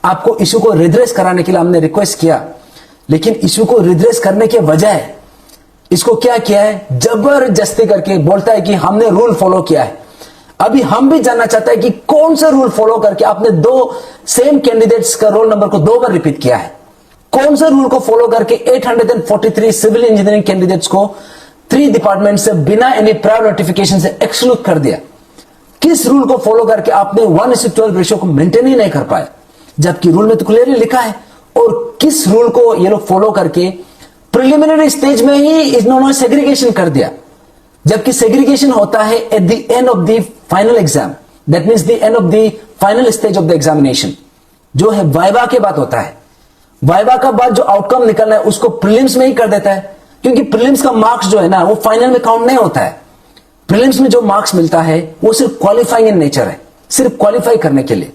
Speaker 1: आपको इशू को रिड्रेस कराने के लिए हमने रिक्वेस्ट किया, लेकिन इशू को रिड्रेस करने के बजाय इसको क्या किया है, जबरदस्ती करके बोलता है कि हमने रूल फॉलो किया है। अभी हम भी जानना चाहते हैं कि कौन सा रूल फॉलो करके आपने 2 सेम कैंडिडेट्स का रोल नंबर को 2 बार रिपीट किया है। कौन सा रूल को फॉलो करके 843 सिविल इंजीनियरिंग कैंडिडेट्स को 3 डिपार्टमेंट से बिना एनी प्रायर नोटिफिकेशन से एक्सक्लूड कर दिया? किस रूल को फॉलो करके आपने 1:12 रेशियो को मेंटेन ही नहीं कर पाए, जबकि रूल में तो क्लियरली लिखा है? और किस रूल को ये लोग फॉलो करके प्रिलिमिनरी स्टेज में ही इन्होंने सेग्रीगेशन कर दिया, जबकि सेग्रीगेशन होता है at the end of the final exam, that means the end of the final stage of the examination, जो है वाइवा के बाद होता है। वाइवा का बाद जो आउटकम निकलना है उसको प्रीलिम्स में ही कर देता है, क्योंकि प्रीलिम्स का मार्क्स जो है ना वो फाइनल में काउंट नहीं होता है। प्रीलिम्स में जो मार्क्स मिलता है वो सिर्फ क्वालिफाइंग इन नेचर है, सिर्फ क्वालिफाई करने के लिए।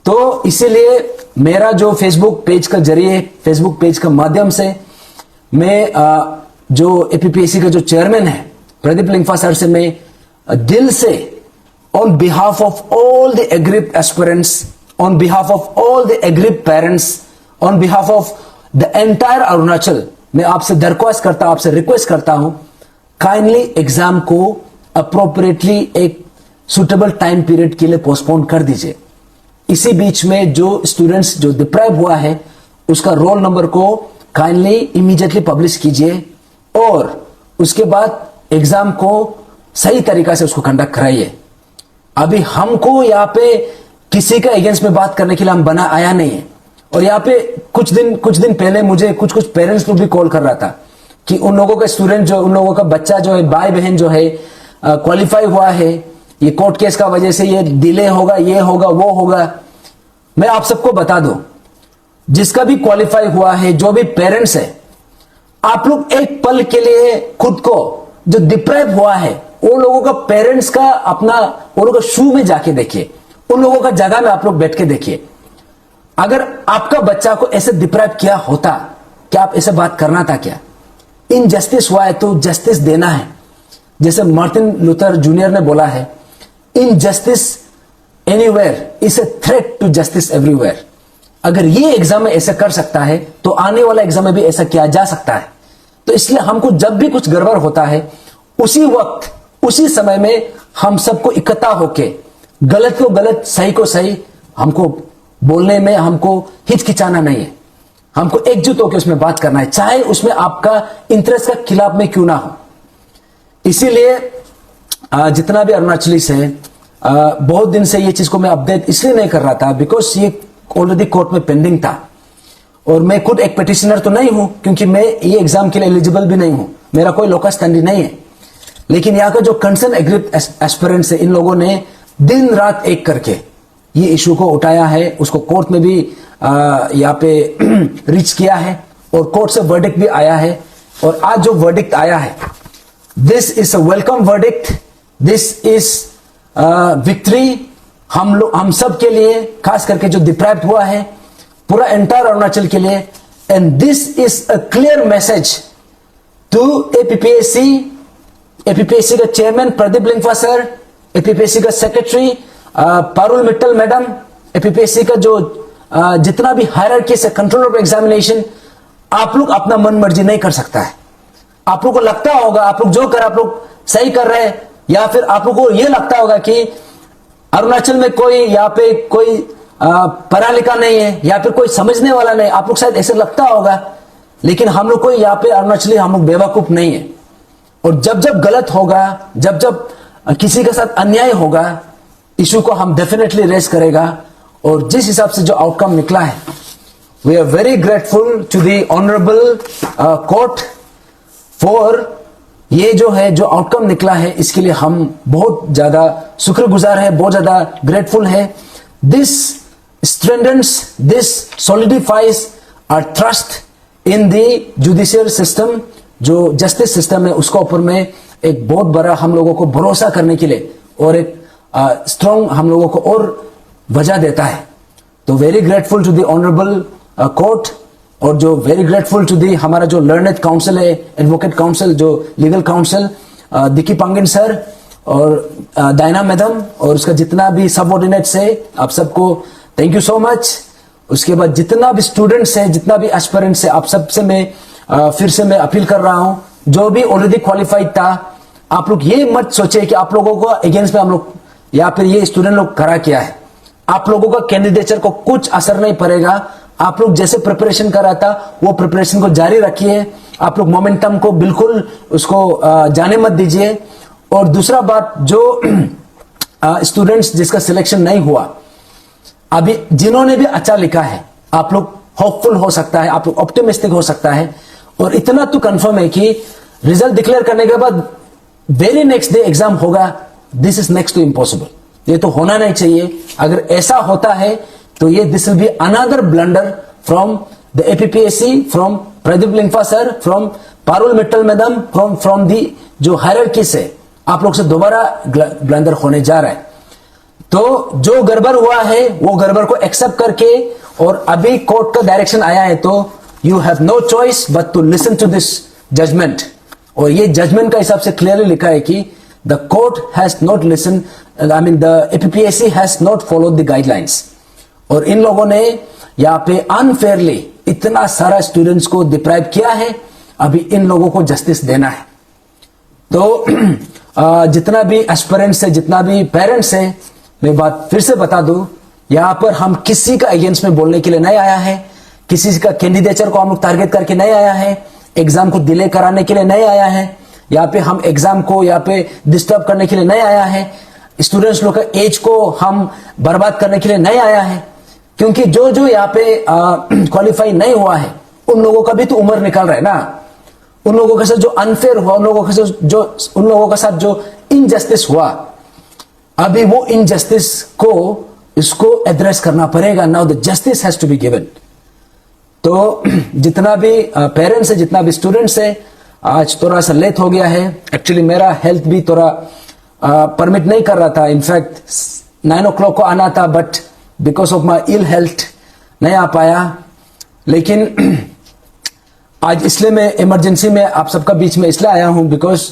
Speaker 1: तो इसीलिए मेरा जो फेसबुक पेज का जरिए, फेसबुक पेज का माध्यम से मैं जो एपीपीएससी का जो चेयरमैन है प्रदीप लिंगफा सर से मैं दिल से on behalf of all the agreed aspirants, on behalf of all the agreed parents, on behalf of the entire Arunachal मैं आपसे दरख्वास्त करता हूं, आपसे रिक्वेस्ट करता हूं, काइंडली एग्जाम को अप्रोप्रिएटली एक सुटेबल टाइम पीरियड के लिए पोस्टपोन कर दीजिए। इसी बीच में जो स्टूडेंट्स जो डिप्राइव हुआ है उसका रोल नंबर को काइंडली इमीडिएटली पब्लिश कीजिए और उसके बाद एग्जाम को सही तरीका से उसको कंडक्ट कराइए। अभी हमको यहाँ पे किसी का अगेंस्ट में बात करने के लिए हम बना आया नहीं है। और यहाँ पे कुछ दिन पहले मुझे कुछ पेरेंट्स लोग भी कॉल कर रहा था कि उन लोगों का स्टूडेंट जो, उन लोगों का बच्चा जो है, भाई बहन जो है क्वालिफाई हुआ है, ये कोर्ट केस का वजह से ये डिले होगा, ये होगा, वो होगा। मैं आप सबको बता दूं, जिसका भी क्वालिफाई हुआ है, जो भी पेरेंट्स है, आप लोग एक पल के लिए खुद को जो डिप्राइव हुआ है उन लोगों का पेरेंट्स का अपना उन लोगों का शू में जाके देखिए, उन लोगों का जगह में आप लोग बैठ के देखिए। अगर आपका बच्चा को ऐसे डिप्राइव किया होता, क्या आप ऐसे बात करना था क्या? इनजस्टिस हुआ है तो जस्टिस देना है। जैसे मार्टिन लूथर जूनियर ने बोला है, injustice anywhere is a threat to justice everywhere. अगर ये एग्जाम में ऐसा कर सकता है तो आने वाला एग्जाम में भी ऐसा किया जा सकता है। तो इसलिए हमको जब भी कुछ गड़बड़ होता है उसी वक्त, उसी समय में हम सबको इकट्ठा होके गलत को गलत, सही को सही हमको बोलने में हमको हिचकिचाना नहीं है। हमको एकजुट होकर उसमें बात करना है, चाहे उसमें आपका इंटरेस्ट का खिलाफ में क्यों ना हो। इसीलिए जितना भी अरुणाचलीस है, बहुत दिन से ये चीज को मैं अपडेट इसलिए नहीं कर रहा था बिकॉज ये ऑलरेडी कोर्ट में पेंडिंग था और मैं खुद एक पिटिशनर तो नहीं हूं क्योंकि मैं ये एग्जाम के लिए एलिजिबल भी नहीं हूं, मेरा कोई लोकस स्टैंडी नहीं है। लेकिन यहाँ का जो कंसर्न एग्रीड एस्पिरेंट्स है, इन लोगों ने दिन रात एक करके ये इशू को उठाया है, उसको कोर्ट में भी यहाँ पे रीच किया है और कोर्ट से वर्डिक्ट भी आया है। और आज जो वर्डिक्ट आया है, this is a welcome verdict, this is victory हम सब के लिए, खास करके जो डिप्राइव्ड हुआ है, पूरा एंटायर अरुणाचल के लिए। And this is a clear message to APPSC का chairman Pradeep Lingfa sir, APPSC का secretary Parul Mittal madam, APPSC का जो जितना भी हायरार्की से कंट्रोल ऑफ एग्जामिनेशन, आप लोग अपना मन मर्जी नहीं कर सकता है। आप लोग को लगता होगा आप लोग जो कर आप लोग सही कर रहे हैं, या फिर आप लोग को यह लगता होगा कि अरुणाचल में कोई यहाँ पे कोई पढ़ा लिखा नहीं है या फिर कोई समझने वाला नहीं, आप लोग शायद ऐसे लगता होगा। लेकिन हम लोग को यहाँ पे अरुणाचली हम लोग बेवकूफ नहीं है। और जब जब गलत होगा, जब जब किसी के साथ अन्याय होगा, इशू को हम डेफिनेटली रेस करेगा। और जिस हिसाब से जो आउटकम निकला है, we are very grateful to the honourable court for ये जो है जो आउटकम निकला है, इसके लिए हम बहुत ज्यादा शुक्रगुजार है, बहुत ज्यादा ग्रेटफुल है। This strengthens, this solidifies our trust in the judicial system, जो जस्टिस सिस्टम है उसका ऊपर में एक बहुत बड़ा हम लोगों को भरोसा करने के लिए और एक स्ट्रॉन्ग हम लोगों को और वजह देता है। तो very grateful to the honourable court, और जो वेरी ग्रेटफुल टू दी हमारा जो लर्नेड काउंसिल है, एडवोकेट काउंसिल, जो legal counsel, Dicky Pangin sir और डायना मैडम और उसका जितना भी सबऑर्डिनेट्स है, आप सबको थैंक यू सो मच। उसके बाद जितना भी स्टूडेंट्स है, जितना भी एस्पिरेंट्स है, आप सबसे मैं फिर से मैं अपील कर रहा हूं, जो भी ऑलरेडी क्वालिफाइड था, आप लोग ये मत सोचे कि आप लोगों को अगेंस्ट में हम लोग या फिर ये स्टूडेंट लोग करा किया है। आप लोगों का कैंडिडेचर को कुछ असर नहीं पड़ेगा। आप लोग जैसे प्रिपरेशन कर रहा था वो प्रिपरेशन को जारी रखिए। आप लोग मोमेंटम को बिल्कुल उसको जाने मत दीजिए। और दूसरा बात, जो स्टूडेंट्स जिसका सिलेक्शन नहीं हुआ, अभी जिन्होंने भी अच्छा लिखा है, आप लोग होपफुल हो सकता है, आप लोग ऑप्टिमिस्टिक हो सकता है। और इतना तो कंफर्म है कि रिजल्ट डिक्लेयर करने के बाद वेरी नेक्स्ट डे एग्जाम होगा। This is next to impossible, ये तो होना नहीं चाहिए। अगर ऐसा होता है तो ये this will be another blunder from the APPSC, from Pradeep Lingfa sir, from Parul Mittal madam, from the जो हायरार्की से आप लोग से दोबारा ब्लंडर होने जा रहा है। तो जो गड़बड़ हुआ है वो गड़बड़ को एक्सेप्ट करके, और अभी कोर्ट का डायरेक्शन आया है, तो you have no choice but to listen to this judgement. और ये जजमेंट का हिसाब से क्लियरली लिखा है कि the court has not listen, I mean the APPSC has not followed the guidelines. और इन लोगों ने यहाँ पे अनफेयरली इतना सारा स्टूडेंट्स को डिप्राइव किया है। अभी इन लोगों को जस्टिस देना है। तो जितना भी एस्पिरेंट्स है, जितना भी पेरेंट्स है, मैं बात फिर से बता दूं, यहां पर हम किसी का अगेंस्ट में बोलने के लिए नहीं आया है, किसी का कैंडिडेचर को हम लोग टारगेट करके नहीं आया है, एग्जाम को डिले कराने के लिए नहीं आया है, यहाँ पे हम एग्जाम को यहाँ पे डिस्टर्ब करने के लिए नहीं आया है, स्टूडेंट्स लोग का एज को हम बर्बाद करने के लिए नहीं आया है। क्योंकि जो जो यहाँ पे क्वालिफाई नहीं हुआ है उन लोगों का भी तो उम्र निकल रहा है ना। उन लोगों के साथ जो अनफेयर हुआ, उन लोगों के साथ उन लोगों के साथ जो इनजस्टिस हुआ, अभी वो इनजस्टिस को इसको एड्रेस करना पड़ेगा। Now the justice has to be given. तो जितना भी पेरेंट्स है, जितना भी स्टूडेंट्स है, आज थोड़ा सा लेट हो गया है। एक्चुअली मेरा हेल्थ भी थोड़ा परमिट नहीं कर रहा था। इनफैक्ट 9 o'clock को आना था, but because of my ill health नहीं आ पाया। लेकिन आज इसलिए मैं इमरजेंसी में आप सबका बीच में इसलिए आया हूं, बिकॉज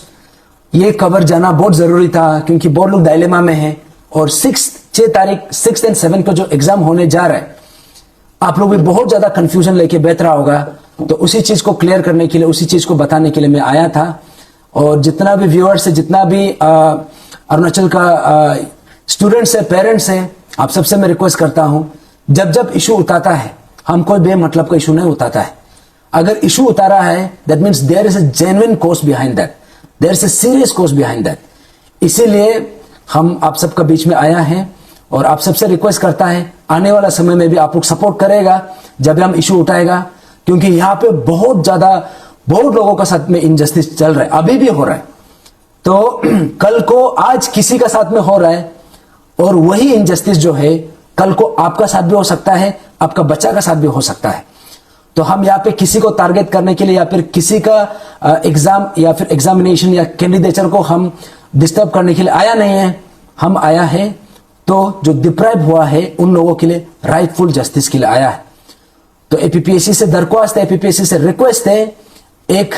Speaker 1: ये कवर जाना बहुत जरूरी था। क्योंकि बहुत लोग डायलेमा में हैं, और 6 तारीख 6 और 7 को जो एग्जाम होने जा रहा है, आप लोग भी बहुत ज्यादा कंफ्यूजन लेके बैठ रहा होगा। तो उसी चीज को क्लियर करने के लिए, उसी चीज को बताने के लिए मैं आया था। और जितना भी व्यूअर्स है, जितना भी अरुणाचल का स्टूडेंट्स है, पेरेंट्स है, आप सबसे मैं रिक्वेस्ट करता हूं, जब जब इशू उठाता है, हम कोई बेमतलब का इशू नहीं उठाता है। अगर इशू उतारा है, that means there is a genuine cause behind that, there is a serious cause behind that. इसीलिए हम आप सबका बीच में आया है, और आप सबसे रिक्वेस्ट करता है, आने वाला समय में भी आप लोग सपोर्ट करेगा जब भी हम इशू उठाएगा। क्योंकि यहाँ पे बहुत लोगों का साथ में इनजस्टिस चल रहा है, अभी भी हो रहा है। तो कल को आज किसी का साथ में हो रहा है, और वही इनजस्टिस जो है कल को आपका साथ भी हो सकता है, आपका बच्चा का साथ भी हो सकता है। तो हम यहाँ पे किसी को टारगेट करने के लिए, या फिर किसी का एग्जाम या फिर एग्जामिनेशन या कैंडिडेचर को हम डिस्टर्ब करने के लिए आया नहीं है। हम आया है तो जो डिप्राइव हुआ है उन लोगों के लिए राइटफुल जस्टिस के लिए आया है। तो एपीपीएससी से दरख्वास्त है, एपीपीएससी से रिक्वेस्ट है, एक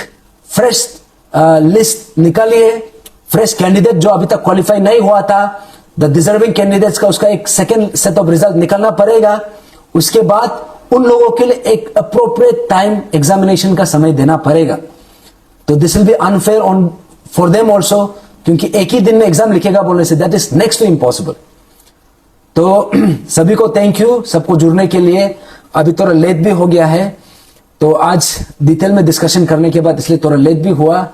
Speaker 1: फ्रेश लिस्ट निकालिए, फ्रेश कैंडिडेट जो अभी तक क्वालिफाई नहीं हुआ था, द डिजर्विंग कैंडिडेट्स का उसका एक सेकेंड सेट ऑफ रिजल्ट निकलना पड़ेगा। उसके बाद उन लोगों के लिए एक अप्रोप्रिएट टाइम एग्जामिनेशन का समय देना पड़ेगा। तो this will be unfair on for them also, क्योंकि एक ही दिन में एग्जाम लिखेगा बोलने से that is next to impossible. तो सभी को थैंक यू, सबको जुड़ने के लिए। अभी थोड़ा लेट भी हो गया है, तो आज डिटेल में डिस्कशन करने के बाद इसलिए थोड़ा लेट भी हुआ।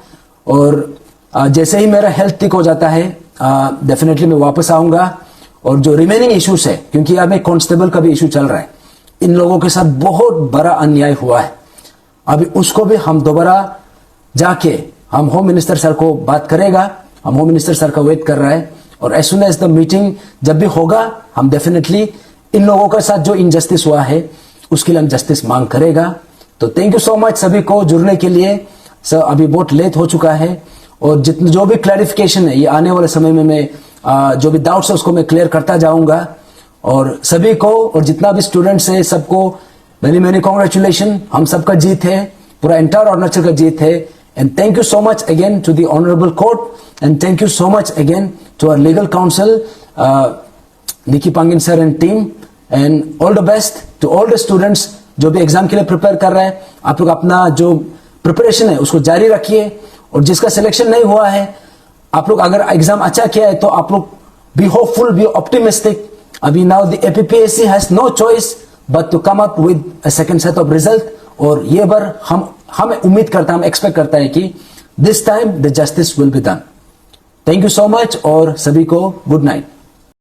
Speaker 1: और जैसे ही मेरा हेल्थ ठीक हो जाता है, डेफिनेटली मैं वापस आऊंगा। और जो रिमेनिंग इश्यूज है, क्योंकि यहाँ में कांस्टेबल का भी इशू चल रहा है, इन लोगों के साथ बहुत बड़ा अन्याय हुआ है। अभी उसको भी हम दोबारा जाके हम होम मिनिस्टर सर को बात करेगा। हम होम मिनिस्टर सर का वेट कर रहा है, और as soon as the meeting जब भी होगा, हम डेफिनेटली इन लोगों के साथ जो इनजस्टिस हुआ है उसके लिए हम जस्टिस मांग करेगा। तो थैंक यू सो मच सभी को जुड़ने के लिए। सर अभी बहुत लेट हो चुका है, और जितने जो भी क्लैरिफिकेशन है, ये आने वाले समय में मैं जो भी डाउट्स है उसको मैं क्लियर करता जाऊंगा। और सभी को, और जितना भी स्टूडेंट्स है, सबको मेनी मेनी कॉन्ग्रेचुलेशन। हम सबका जीत है, पूरा एंटायर अरुणाचल का जीत है। And thank you so much again to the honourable court, and thank you so much again to our legal counsel Nicky Pangin sir and team. And all the best to all the students जो भी exam के लिए prepare कर रहे हैं। आप लोग अपना जो प्रिपरेशन है उसको जारी रखिए, और जिसका सिलेक्शन नहीं हुआ है, आप लोग अगर एग्जाम अच्छा किया है तो आप लोग बी होपफुल, बी ऑप्टिमिस्टिक। अभी now the APPSC has no choice but to come up with a second set of result. और ये बार हम उम्मीद करता है, हम एक्सपेक्ट करता है कि this time the justice will be done. Thank you so much, और सभी को गुड नाइट।